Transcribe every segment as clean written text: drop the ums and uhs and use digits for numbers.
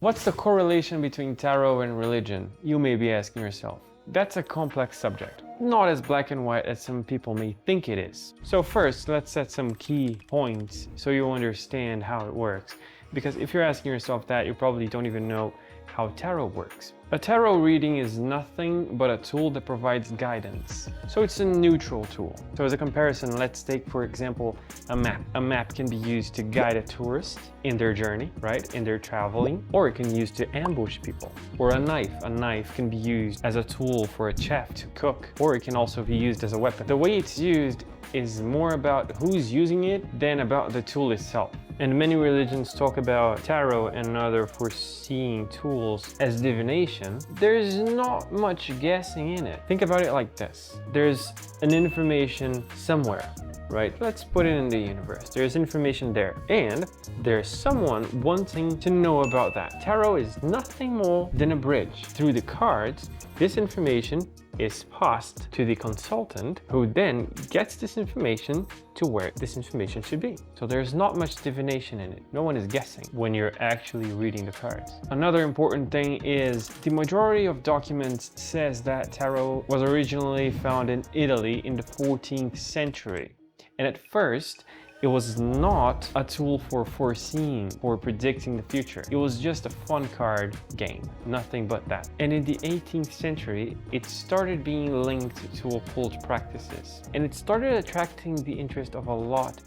What's the correlation between tarot and religion? You may be asking yourself. That's a complex subject, not as black and white as some people may think it is. So first, let's set some key points so you understand how it works. Because if you're asking yourself that, you probably don't even know how tarot works. A tarot reading is nothing but a tool that provides guidance. So it's a neutral tool. So as a comparison, let's take, for example, a map. A map can be used to guide a tourist in their journey, right? In their traveling, or it can be used to ambush people. Or a knife. A knife can be used as a tool for a chef to cook, or it can also be used as a weapon. The way it's used is more about who's using it than about the tool itself. And many religions talk about tarot and other foreseeing tools as divination. There's not much guessing in it. Think about it like this. There's an information somewhere, right? Let's put it in the universe. There's information there, and there's someone wanting to know about that. Tarot is nothing more than a bridge. Through the cards, this information is passed to the consultant, who then gets this information to where this information should be. So there's not much divination in it. No one is guessing when you're actually reading the cards. Another important thing is the majority of documents says that tarot was originally found in Italy in the 14th century. And at first, it was not a tool for foreseeing or predicting the future. It was just a fun card game, nothing but that. And in the 18th century, it started being linked to occult practices. And it started attracting the interest of a lot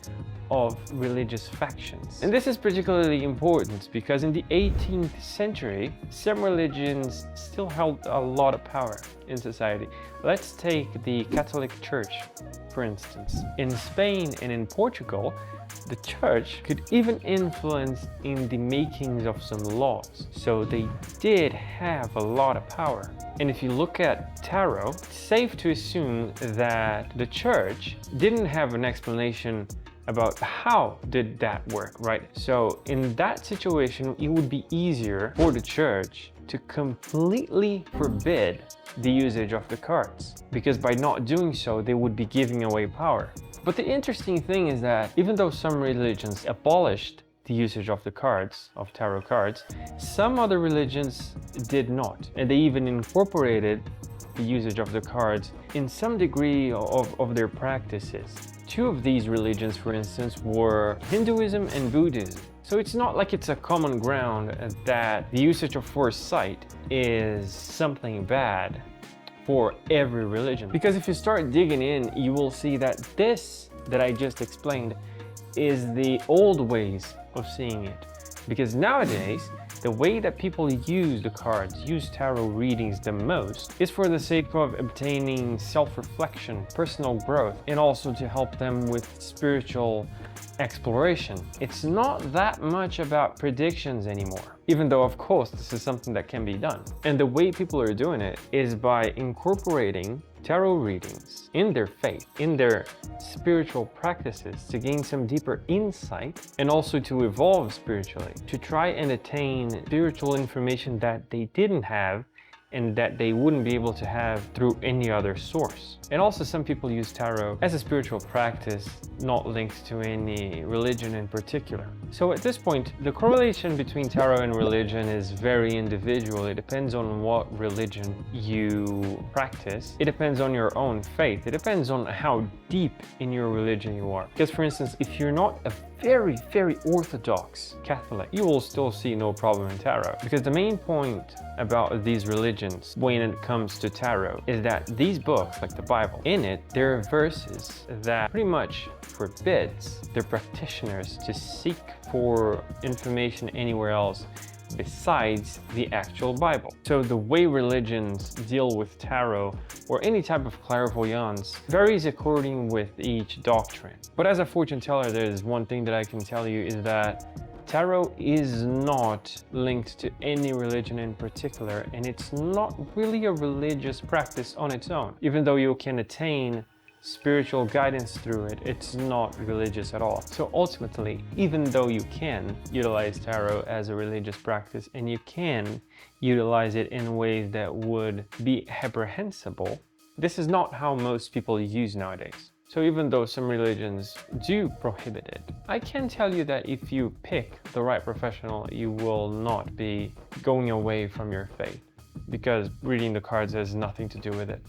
of religious factions. And this is particularly important because in the 18th century, some religions still held a lot of power in society. Let's take the Catholic Church, for instance. In Spain and in Portugal, the church could even influence in the makings of some laws. So they did have a lot of power. And if you look at tarot, it's safe to assume that the church didn't have an explanation about how did that work, right? So in that situation, it would be easier for the church to completely forbid the usage of the cards, because by not doing so, they would be giving away power. But the interesting thing is that even though some religions abolished the usage of the cards, of tarot cards, some other religions did not, and they even incorporated the usage of the cards in some degree of their practices. Two of these religions, for instance, were Hinduism and Buddhism. So it's not like it's a common ground that the usage of foresight is something bad for every religion. Because if you start digging in, you will see that this that I just explained is the old ways of seeing it. Because nowadays, the way that people use the cards, use tarot readings the most, is for the sake of obtaining self-reflection, personal growth, and also to help them with spiritual exploration. It's not that much about predictions anymore, even though of course this is something that can be done. And the way people are doing it is by incorporating tarot readings in their faith, in their spiritual practices, to gain some deeper insight and also to evolve spiritually, to try and attain spiritual information that they didn't have and that they wouldn't be able to have through any other source. And also some people use tarot as a spiritual practice, not linked to any religion in particular. So at this point, the correlation between tarot and religion is very individual. It depends on what religion you practice. It depends on your own faith. It depends on how deep in your religion you are. Because for instance, if you're not a very, very orthodox Catholic, you will still see no problem in tarot. Because the main point about these religions when it comes to tarot is that these books, like the Bible, in it, there are verses that pretty much forbids their practitioners to seek for information anywhere else besides the actual Bible. So the way religions deal with tarot or any type of clairvoyance varies according with each doctrine. But as a fortune teller, there's one thing that I can tell you is that tarot is not linked to any religion in particular, and it's not really a religious practice on its own. Even though you can attain spiritual guidance through it, it's not religious at all. So ultimately, even though you can utilize tarot as a religious practice and you can utilize it in ways that would be reprehensible, this is not how most people use nowadays. So even though some religions do prohibit it, I can tell you that if you pick the right professional, you will not be going away from your faith, because reading the cards has nothing to do with it.